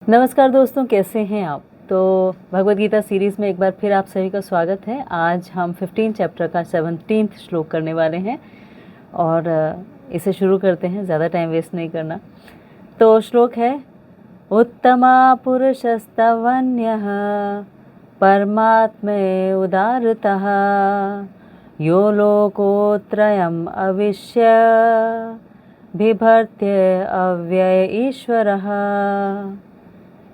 नमस्कार दोस्तों, कैसे हैं आप। तो भगवद गीता सीरीज़ में एक बार फिर आप सभी का स्वागत है। आज हम 15 चैप्टर का 17th श्लोक करने वाले हैं और इसे शुरू करते हैं, ज़्यादा टाइम वेस्ट नहीं करना। तो श्लोक है, उत्तमा पुरुषस्तवन्यः परमात्मे उदारतः यो लोकोत्रयम् अविश्य बिभर्त्य अव्यय ईश्वरः।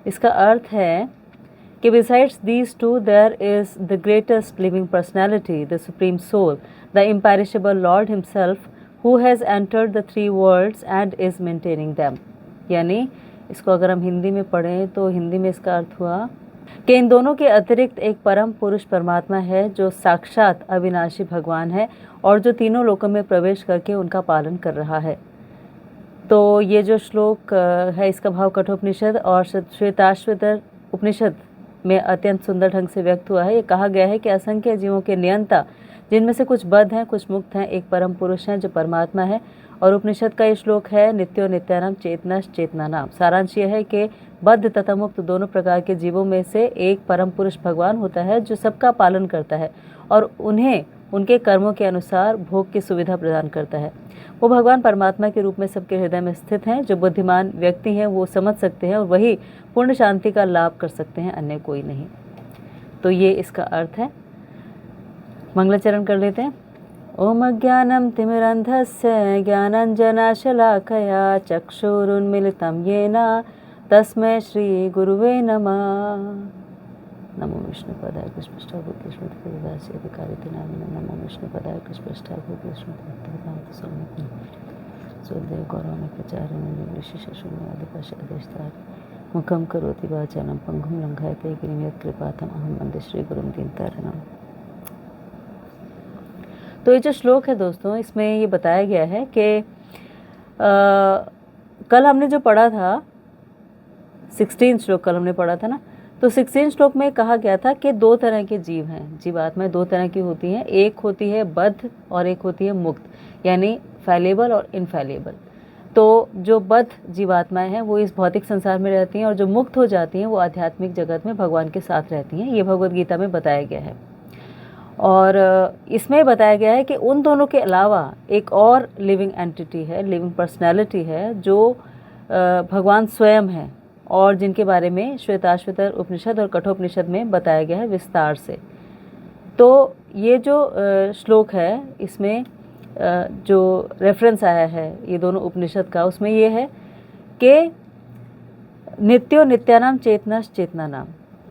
इसका अर्थ है कि besides these two there is the greatest living personality, the supreme soul, the imperishable Lord himself, who has entered the three worlds and is maintaining them। यानी इसको अगर हम हिंदी में पढ़ें तो हिंदी में इसका अर्थ हुआ कि इन दोनों के अतिरिक्त एक परम पुरुष परमात्मा है जो साक्षात अविनाशी भगवान है और जो तीनों लोकों में प्रवेश करके उनका पालन कर रहा है। तो ये जो श्लोक है इसका भाव कठोपनिषद और श्वेताश्वतर उपनिषद में अत्यंत सुंदर ढंग से व्यक्त हुआ है। ये कहा गया है कि असंख्य जीवों के नियंता, जिनमें से कुछ बद्ध हैं कुछ मुक्त हैं, एक परम पुरुष हैं जो परमात्मा है। और उपनिषद का ये श्लोक है, नित्यो नित्यानाम चेतनश्च चेतनानाम। सारांश यह है कि बद्ध तथा मुक्त दोनों प्रकार के जीवों में से एक परम पुरुष भगवान होता है जो सबका पालन करता है और उन्हें उनके कर्मों के अनुसार भोग की सुविधा प्रदान करता है। वो भगवान परमात्मा के रूप में सबके हृदय में स्थित हैं। जो बुद्धिमान व्यक्ति हैं वो समझ सकते हैं और वही पूर्ण शांति का लाभ कर सकते हैं, अन्य कोई नहीं। तो ये इसका अर्थ है। मंगलाचरण कर लेते हैं। ओम अज्ञानम तिमिरन्धस्य ज्ञानाञ्जनशलाकया चक्षुरुन्मीलितं येन तस्मै श्री गुरुवे नमः। नमो विष्णुपदाय कृष्णपृष्ठाय भूतस्मृतिपदास्य अधिकारिते नामिने नमो विष्णुपदाय कृष्णपृष्ठाय भूतस्मृतिपदास्य सोदय गौरवाणी प्रचारिणे विशेषशून्यादिपश्चादेशतार मुखं करोति वाचालं पंगुं लंघयते गिरिं यत्कृपातम् अहं वन्दे श्रीगुरुं दीनतारिणम्। तो ये जो श्लोक है दोस्तों, इसमें ये बताया गया है कि कल हमने जो पढ़ा था 16 श्लोक कल हमने पढ़ा था ना, तो 16 श्लोक में कहा गया था कि दो तरह के जीव हैं। जीवात्माएं दो तरह की होती हैं, एक होती है बद्ध और एक होती है मुक्त, यानी फैलेबल और इनफैलेबल। तो जो बद्ध जीवात्माएं हैं वो इस भौतिक संसार में रहती हैं और जो मुक्त हो जाती हैं वो आध्यात्मिक जगत में भगवान के साथ रहती हैं। ये भगवद गीता में बताया गया है। और इसमें बताया गया है कि उन दोनों के अलावा एक और लिविंग एंटिटी है, लिविंग पर्सनैलिटी है जो भगवान स्वयं है और जिनके बारे में श्वेताश्वतर उपनिषद और कठोपनिषद में बताया गया है विस्तार से। तो ये जो श्लोक है इसमें जो रेफरेंस आया है ये दोनों उपनिषद का, उसमें ये है कि नित्यो नित्यानाम चेतनश्च चेतनानाम,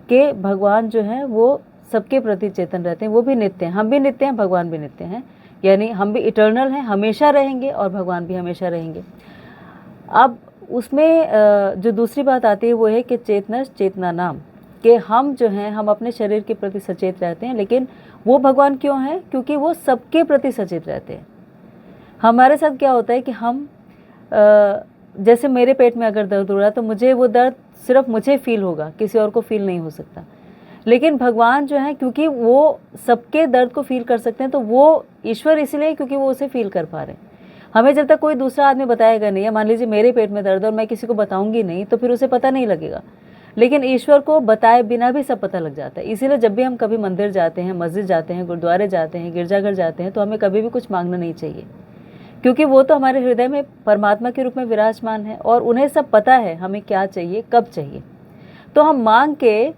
के भगवान जो हैं वो सबके प्रति चेतन रहते हैं, वो भी नित्य हैं, हम भी नित्य हैं, भगवान भी नित्य हैं। यानी हम भी इटर्नल हैं, हमेशा रहेंगे और भगवान भी हमेशा रहेंगे। अब उसमें जो दूसरी बात आती है वो है कि चेतनश्च चेतनानाम, कि हम जो हैं हम अपने शरीर के प्रति सचेत रहते हैं, लेकिन वो भगवान क्यों हैं? क्योंकि वो सबके प्रति सचेत रहते हैं। हमारे साथ क्या होता है कि हम जैसे मेरे पेट में अगर दर्द हो रहा है तो मुझे वो दर्द सिर्फ मुझे फील होगा, किसी और को फील नहीं हो सकता। लेकिन भगवान जो है क्योंकि वो सबके दर्द को फील कर सकते हैं, तो वो ईश्वर इसलिए क्योंकि वो उसे फील कर पा रहे हैं। हमें जब तक कोई दूसरा आदमी बताएगा नहीं, या मान लीजिए मेरे पेट में दर्द है और मैं किसी को बताऊंगी नहीं तो फिर उसे पता नहीं लगेगा, लेकिन ईश्वर को बताए बिना भी सब पता लग जाता है। इसीलिए जब भी हम कभी मंदिर जाते हैं, मस्जिद जाते हैं, गुरुद्वारे जाते हैं, गिरजाघर जाते हैं, तो हमें कभी भी कुछ मांगना नहीं चाहिए, क्योंकि वो तो हमारे हृदय में परमात्मा के रूप में विराजमान है और उन्हें सब पता है हमें क्या चाहिए, कब चाहिए। तो हम मांग के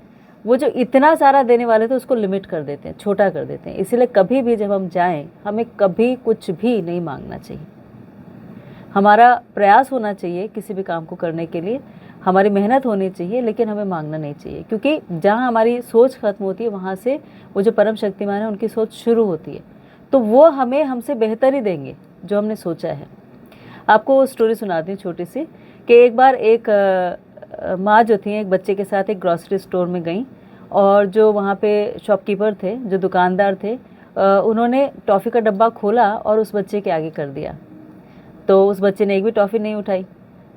वो जो इतना सारा देने वाले थे उसको लिमिट कर देते हैं, छोटा कर देते हैं। इसलिए कभी भी जब हम जाएं हमें कभी कुछ भी नहीं मांगना चाहिए। हमारा प्रयास होना चाहिए किसी भी काम को करने के लिए, हमारी मेहनत होनी चाहिए, लेकिन हमें मांगना नहीं चाहिए, क्योंकि जहाँ हमारी सोच खत्म होती है वहाँ से वो जो परम शक्तिमान है उनकी सोच शुरू होती है। तो वो हमें हमसे बेहतर ही देंगे जो हमने सोचा है। आपको स्टोरी सुनाती हूँ छोटी सी, कि एक बार एक माँ जो थी एक बच्चे के साथ एक ग्रॉसरी स्टोर में गई और जो वहाँ पे शॉपकीपर थे, जो दुकानदार थे, उन्होंने टॉफ़ी का डब्बा खोला और उस बच्चे के आगे कर दिया। तो उस बच्चे ने एक भी टॉफ़ी नहीं उठाई।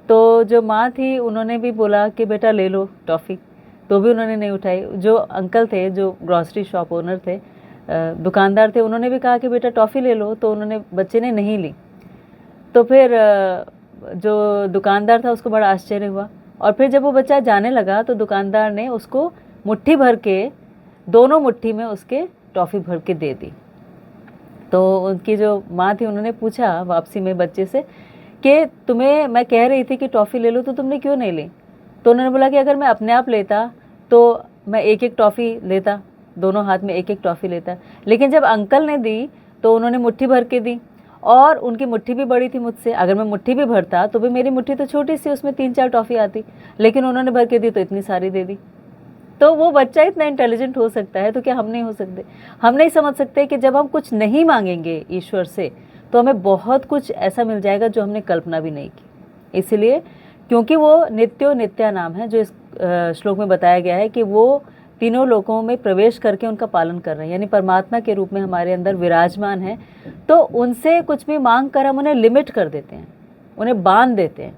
तो जो माँ थी उन्होंने भी बोला कि बेटा ले लो टॉफ़ी, तो भी उन्होंने नहीं उठाई। जो अंकल थे, जो ग्रॉसरी शॉप ओनर थे, दुकानदार थे, उन्होंने भी कहा कि बेटा टॉफ़ी ले लो, तो उन्होंने बच्चे ने नहीं ली। तो फिर जो दुकानदार था उसको बड़ा आश्चर्य हुआ और फिर जब वो बच्चा जाने लगा तो दुकानदार ने उसको मुट्ठी भर के, दोनों मुट्ठी में उसके टॉफ़ी भर के दे दी। तो उनकी जो माँ थी उन्होंने पूछा वापसी में बच्चे से कि तुम्हें मैं कह रही थी कि टॉफ़ी ले लो तो तुमने क्यों नहीं ली? तो उन्होंने बोला कि अगर मैं अपने आप लेता तो मैं एक एक टॉफ़ी लेता, दोनों हाथ में एक एक टॉफ़ी लेता, लेकिन जब अंकल ने दी तो उन्होंने मुट्ठी भर के दी और उनकी मुट्ठी भी बड़ी थी मुझसे। अगर मैं मुट्ठी भी भरता तो भी मेरी मुट्ठी तो छोटी सी, उसमें 3-4 टॉफ़ी आती, लेकिन उन्होंने भर के दी तो इतनी सारी दे दी। तो वो बच्चा इतना इंटेलिजेंट हो सकता है तो क्या हम नहीं हो सकते? हम नहीं समझ सकते कि जब हम कुछ नहीं मांगेंगे ईश्वर से तो हमें बहुत कुछ ऐसा मिल जाएगा जो हमने कल्पना भी नहीं की। इसलिए क्योंकि वो नित्यो नित्या नाम है, जो इस श्लोक में बताया गया है कि वो तीनों लोकों में प्रवेश करके उनका पालन कर रहे हैं, यानी परमात्मा के रूप में हमारे अंदर विराजमान है। तो उनसे कुछ भी मांग कर हम उन्हें लिमिट कर देते हैं, उन्हें बांध देते हैं,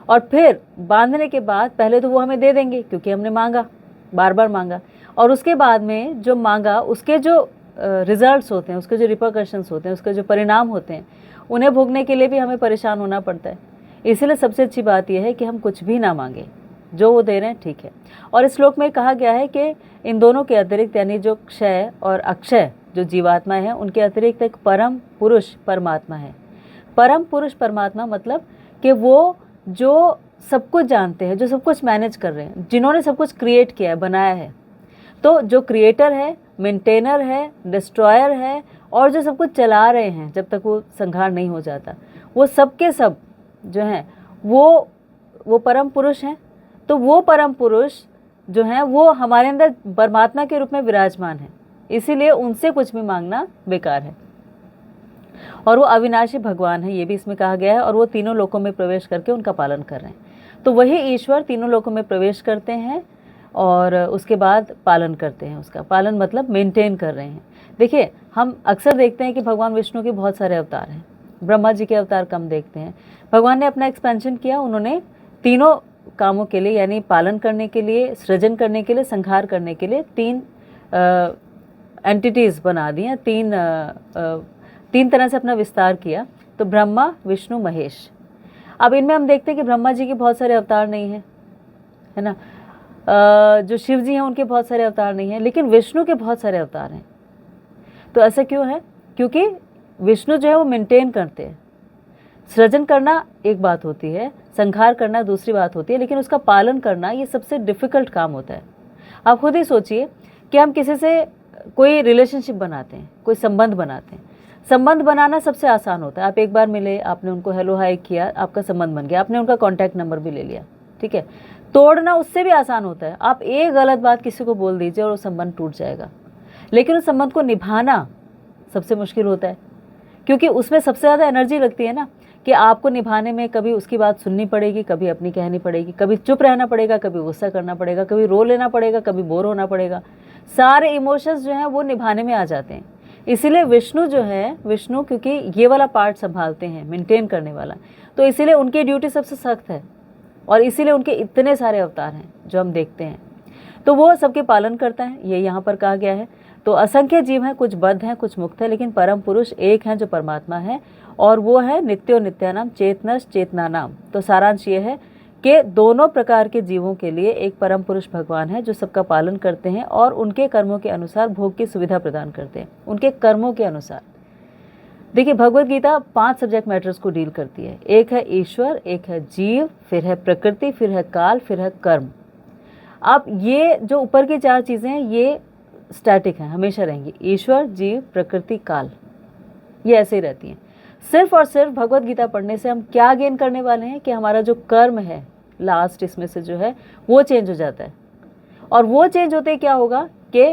और फिर बांधने के बाद पहले तो वो हमें दे देंगे क्योंकि हमने मांगा, बार बार मांगा, और उसके बाद में जो मांगा उसके जो रिजल्ट्स होते हैं, उसके जो रिपरकशंस होते हैं, उसके जो परिणाम होते हैं, उन्हें भोगने के लिए भी हमें परेशान होना पड़ता है। इसलिए सबसे अच्छी बात यह है कि हम कुछ भी ना मांगें, जो वो दे रहे हैं ठीक है। और इस श्लोक में कहा गया है कि इन दोनों के अतिरिक्त, यानी जो क्षय और अक्षय जो जीवात्मा है, उनके अतिरिक्त एक परम पुरुष परमात्मा है। परम पुरुष परमात्मा मतलब कि वो जो सब कुछ जानते हैं, जो सब कुछ मैनेज कर रहे हैं, जिन्होंने सब कुछ क्रिएट किया है, बनाया है। तो जो क्रिएटर है, मेंटेनर है, डिस्ट्रॉयर है, और जो सब कुछ चला रहे हैं जब तक वो संहार नहीं हो जाता, वो सब के सब जो हैं वो परम पुरुष हैं। तो वो परम पुरुष जो हैं वो हमारे अंदर परमात्मा के रूप में विराजमान है, इसीलिए उनसे कुछ भी मांगना बेकार है। और वो अविनाशी भगवान है, ये भी इसमें कहा गया है, और वो तीनों लोकों में प्रवेश करके उनका पालन कर रहे हैं। तो वही ईश्वर तीनों लोकों में प्रवेश करते हैं और उसके बाद पालन करते हैं। उसका पालन मतलब मेंटेन कर रहे हैं। देखिए, हम अक्सर देखते हैं कि भगवान विष्णु के बहुत सारे अवतार हैं, ब्रह्मा जी के अवतार कम देखते हैं। भगवान ने अपना एक्सपेंशन किया, उन्होंने तीनों कामों के लिए, यानी पालन करने के लिए, सृजन करने के लिए, संहार करने के लिए 3 एंटिटीज़ बना दी हैं, 3 तरह से अपना विस्तार किया। तो ब्रह्मा, विष्णु, महेश। अब इनमें हम देखते हैं कि ब्रह्मा जी के बहुत सारे अवतार नहीं हैं, है ना। जो शिव जी हैं उनके बहुत सारे अवतार नहीं हैं, लेकिन विष्णु के बहुत सारे अवतार हैं। तो ऐसा क्यों है? क्योंकि विष्णु जो है वो मेंटेन करते हैं। सृजन करना एक बात होती है, संहार करना दूसरी बात होती है, लेकिन उसका पालन करना ये सबसे डिफ़िकल्ट काम होता है। आप खुद ही सोचिए कि हम किसी से कोई रिलेशनशिप बनाते हैं, कोई संबंध बनाते हैं। संबंध बनाना सबसे आसान होता है। आप एक बार मिले, आपने उनको हेलो हाय किया, आपका संबंध बन गया, आपने उनका कॉन्टैक्ट नंबर भी ले लिया, ठीक है। तोड़ना उससे भी आसान होता है। आप एक गलत बात किसी को बोल दीजिए और वो संबंध टूट जाएगा। लेकिन उस संबंध को निभाना सबसे मुश्किल होता है, क्योंकि उसमें सबसे ज़्यादा एनर्जी लगती है ना, कि आपको निभाने में कभी उसकी बात सुननी पड़ेगी, कभी अपनी कहनी पड़ेगी, कभी चुप रहना पड़ेगा, कभी गुस्सा करना पड़ेगा, कभी रो लेना पड़ेगा, कभी बोर होना पड़ेगा। सारे इमोशंस जो हैं वो निभाने में आ जाते हैं। इसीलिए विष्णु जो है, विष्णु क्योंकि ये वाला पार्ट संभालते हैं, मेंटेन करने वाला, तो इसीलिए उनकी ड्यूटी सबसे सख्त है, और इसीलिए उनके इतने सारे अवतार हैं जो हम देखते हैं। तो वो सबके पालन करता है, ये यहाँ पर कहा गया है। तो असंख्य जीव हैं, कुछ बद्ध हैं, कुछ मुक्त हैं, लेकिन परम पुरुष एक हैं जो परमात्मा है, और वो है नित्यो नित्यानाम चेतनश चेतनानाम। तो सारांश ये है कि दोनों प्रकार के जीवों के लिए एक परम पुरुष भगवान है जो सबका पालन करते हैं और उनके कर्मों के अनुसार भोग की सुविधा प्रदान करते हैं, उनके कर्मों के अनुसार। देखिए, भगवत गीता 5 सब्जेक्ट मैटर्स को डील करती है। एक है ईश्वर, एक है जीव, फिर है प्रकृति, फिर है काल, फिर है कर्म। अब ये जो ऊपर की 4 चीज़ें हैं ये स्टैटिक हैं, हमेशा रहेंगी। ईश्वर, जीव, प्रकृति, काल, ये ऐसे ही रहती हैं। सिर्फ और सिर्फ भगवत गीता पढ़ने से हम क्या गेन करने वाले हैं कि हमारा जो कर्म है लास्ट इसमें से जो है वो चेंज हो जाता है। और वो चेंज होते क्या होगा कि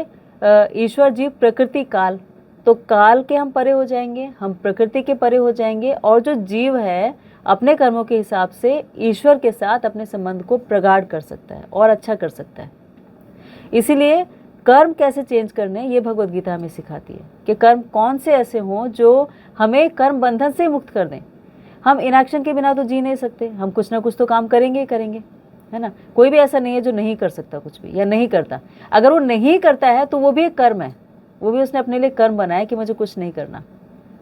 ईश्वर, जीव, प्रकृति, काल, तो काल के हम परे हो जाएंगे, हम प्रकृति के परे हो जाएंगे, और जो जीव है अपने कर्मों के हिसाब से ईश्वर के साथ अपने संबंध को प्रगाढ़ कर सकता है और अच्छा कर सकता है। इसीलिए कर्म कैसे चेंज करने, ये भगवत गीता हमें सिखाती है कि कर्म कौन से ऐसे हों जो हमें कर्म बंधन से मुक्त कर दें। हम इनएक्शन के बिना तो जी नहीं सकते, हम कुछ ना कुछ तो काम करेंगे ही करेंगे, है ना। कोई भी ऐसा नहीं है जो नहीं कर सकता कुछ भी या नहीं करता। अगर वो नहीं करता है तो वो भी एक कर्म है, वो भी उसने अपने लिए कर्म बनाया कि मुझे कुछ नहीं करना,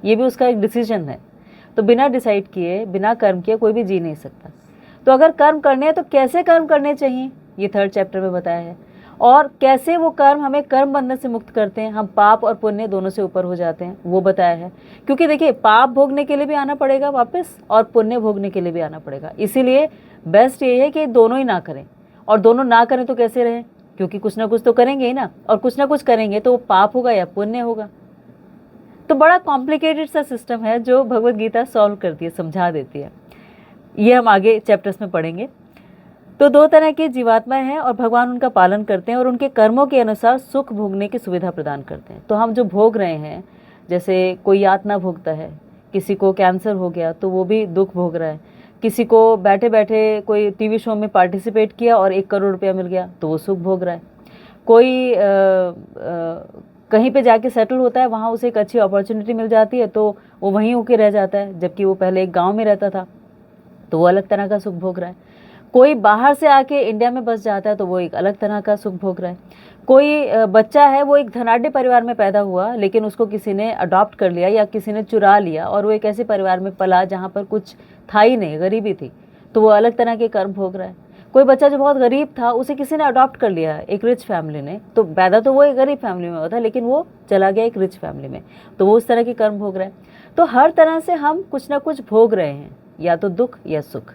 ये भी उसका एक डिसीजन है। तो बिना डिसाइड किए, बिना कर्म किए कोई भी जी नहीं सकता। तो अगर कर्म करने हैं तो कैसे कर्म करने चाहिए, ये 3rd चैप्टर में बताया है। और कैसे वो कर्म हमें कर्म बंधन से मुक्त करते हैं, हम पाप और पुण्य दोनों से ऊपर हो जाते हैं, वो बताया है। क्योंकि देखिए, पाप भोगने के लिए भी आना पड़ेगा वापस और पुण्य भोगने के लिए भी आना पड़ेगा। इसीलिए बेस्ट ये है कि दोनों ही ना करें। और दोनों ना करें तो कैसे रहें, क्योंकि कुछ ना कुछ तो करेंगे ही ना, और कुछ ना कुछ करेंगे तो वो पाप होगा या पुण्य होगा। तो बड़ा कॉम्प्लिकेटेड सा सिस्टम है जो भगवत गीता सॉल्व करती है, समझा देती है। ये हम आगे चैप्टर्स में पढ़ेंगे। तो 2 तरह की जीवात्माएं हैं और भगवान उनका पालन करते हैं और उनके कर्मों के अनुसार सुख भोगने की सुविधा प्रदान करते हैं। तो हम जो भोग रहे हैं, जैसे कोई यातना भोगता है, किसी को कैंसर हो गया तो वो भी दुख भोग रहा है, किसी को बैठे बैठे कोई टीवी शो में पार्टिसिपेट किया और 1 करोड़ रुपया मिल गया तो वो सुख भोग रहा है, कोई कहीं पे जाके सेटल होता है, वहाँ उसे एक अच्छी अपॉर्चुनिटी मिल जाती है तो वो वहीं होके रह जाता है, जबकि वो पहले एक गाँव में रहता था, तो वो अलग तरह का सुख भोग रहा है। कोई बाहर से आके इंडिया में बस जाता है तो वो एक अलग तरह का सुख भोग रहा है। कोई बच्चा है, वो एक धनाढ्य परिवार में पैदा हुआ लेकिन उसको किसी ने अडॉप्ट कर लिया या किसी ने चुरा लिया और वो एक ऐसे परिवार में पला जहाँ पर कुछ था ही नहीं, गरीबी थी, तो वो अलग तरह के कर्म भोग रहा है। कोई बच्चा जो बहुत गरीब था, उसे किसी ने अडॉप्ट कर लिया एक रिच फैमिली ने, तो पैदा तो वो एक गरीब फैमिली में हुआ था लेकिन वो चला गया एक रिच फैमिली में, तो वो उस तरह के कर्म भोग रहा है। तो हर तरह से हम कुछ ना कुछ भोग रहे हैं, या तो दुख या सुख।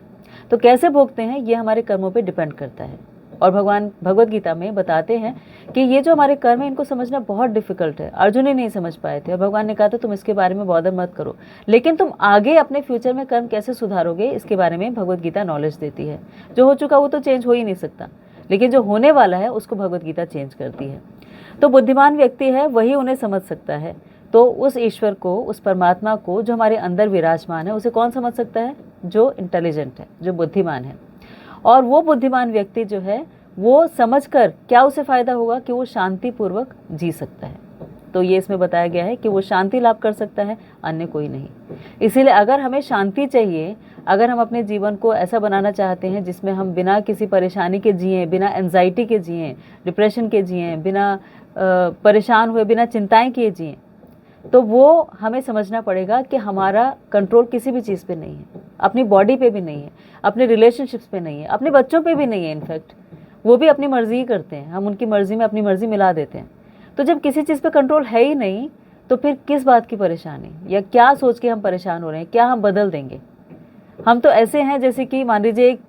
तो कैसे भोगते हैं ये हमारे कर्मों पे डिपेंड करता है। और भगवान भगवत गीता में बताते हैं कि ये जो हमारे कर्म है इनको समझना बहुत डिफिकल्ट है। अर्जुन ही नहीं समझ पाए थे और भगवान ने कहा था तुम इसके बारे में बॉदर मत करो, लेकिन तुम आगे अपने फ्यूचर में कर्म कैसे सुधारोगे इसके बारे में भगवत गीता नॉलेज देती है। जो हो चुका वो तो चेंज हो ही नहीं सकता, लेकिन जो होने वाला है उसको भगवत गीता चेंज करती है। तो बुद्धिमान व्यक्ति है वही उन्हें समझ सकता है। तो उस ईश्वर को, उस परमात्मा को जो हमारे अंदर विराजमान है, उसे कौन समझ सकता है? जो इंटेलिजेंट है, जो बुद्धिमान है। और वो बुद्धिमान व्यक्ति जो है वो समझकर क्या उसे फायदा होगा कि वो शांति पूर्वक जी सकता है। तो ये इसमें बताया गया है कि वो शांति लाभ कर सकता है, अन्य कोई नहीं। इसीलिए अगर हमें शांति चाहिए, अगर हम अपने जीवन को ऐसा बनाना चाहते हैं जिसमें हम बिना किसी परेशानी के जिएं, बिना एंजाइटी के जिएं, डिप्रेशन के जिएं, बिना परेशान हुए, बिना चिंताएं किए जिएं, तो वो हमें समझना पड़ेगा कि हमारा कंट्रोल किसी भी चीज़ पे नहीं है, अपनी बॉडी पे भी नहीं है, अपने रिलेशनशिप्स पे नहीं है, अपने बच्चों पे भी नहीं है। इनफैक्ट वो भी अपनी मर्जी ही करते हैं, हम उनकी मर्जी में अपनी मर्जी मिला देते हैं। तो जब किसी चीज़ पे कंट्रोल है ही नहीं तो फिर किस बात की परेशानी, या क्या सोच के हम परेशान हो रहे हैं, क्या हम बदल देंगे? हम तो ऐसे हैं जैसे कि मान लीजिए एक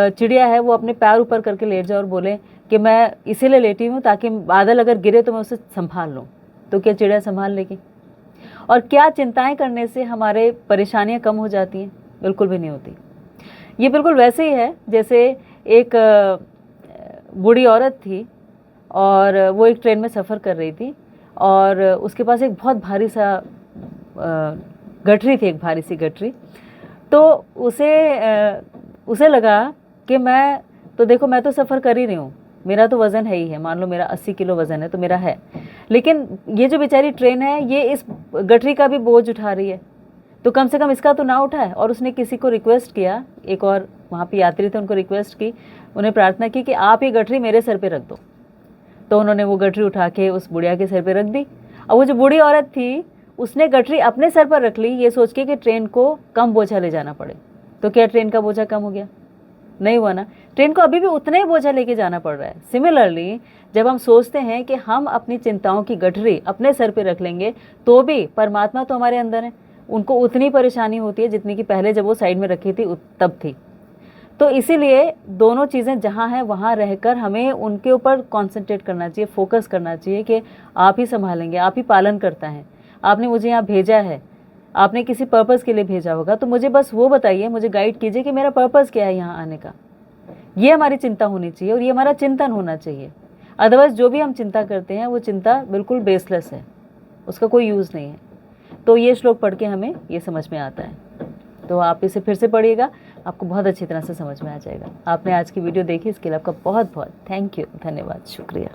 चिड़िया है, वो अपने पैर ऊपर करके लेट जाए और बोले कि मैं इसीलिए लेटी हूँ ताकि बादल अगर गिरे तो मैं उसे संभाल लूँ, तो क्या चिड़िया संभाल लेगी? और क्या चिंताएं करने से हमारे परेशानियां कम हो जाती हैं? बिल्कुल भी नहीं होती। ये बिल्कुल वैसे ही है जैसे एक बूढ़ी औरत थी और वो एक ट्रेन में सफ़र कर रही थी और उसके पास एक बहुत भारी सा गठरी थी, एक भारी सी गठरी। तो उसे लगा कि मैं तो देखो, मैं तो सफ़र कर ही रही हूँ, मेरा तो वज़न है ही है, मान लो मेरा 80 किलो वज़न है तो मेरा है, लेकिन ये जो बेचारी ट्रेन है ये इस गठरी का भी बोझ उठा रही है, तो कम से कम इसका तो ना उठाए। और उसने किसी को रिक्वेस्ट किया, एक और वहाँ पे यात्री थे, उनको रिक्वेस्ट की, उन्हें प्रार्थना की कि आप ये गठरी मेरे सर पे रख दो। तो उन्होंने वो गठरी उठा के उस बुढ़िया के सर पे रख दी। और वो जो बूढ़ी औरत थी उसने गठरी अपने सर पर रख ली, ये सोच के कि ट्रेन को कम बोझा ले जाना पड़े। तो क्या ट्रेन का बोझा कम हो गया? नहीं हुआ ना, ट्रेन को अभी भी उतना ही बोझा लेके जाना पड़ रहा है। सिमिलरली जब हम सोचते हैं कि हम अपनी चिंताओं की गठरी अपने सर पे रख लेंगे तो भी परमात्मा तो हमारे अंदर है, उनको उतनी परेशानी होती है जितनी कि पहले जब वो साइड में रखी थी तब थी। तो इसीलिए दोनों चीज़ें जहाँ हैं वहाँ रहकर हमें उनके ऊपर कॉन्सेंट्रेट करना चाहिए, फोकस करना चाहिए कि आप ही संभालेंगे, आप ही पालन करता है, आपने मुझे यहाँ भेजा है, आपने किसी पर्पज़ के लिए भेजा होगा, तो मुझे बस वो बताइए, मुझे गाइड कीजिए कि मेरा पर्पज़ क्या है यहाँ आने का। ये हमारी चिंता होनी चाहिए और ये हमारा चिंतन होना चाहिए। अदरवाइज़ जो भी हम चिंता करते हैं वो चिंता बिल्कुल बेसलेस है, उसका कोई यूज़ नहीं है। तो ये श्लोक पढ़ के हमें ये समझ में आता है। तो आप इसे फिर से पढ़िएगा, आपको बहुत अच्छी तरह से समझ में आ जाएगा। आपने आज की वीडियो देखी, इसके लिए आपका बहुत बहुत थैंक यू, धन्यवाद, शुक्रिया।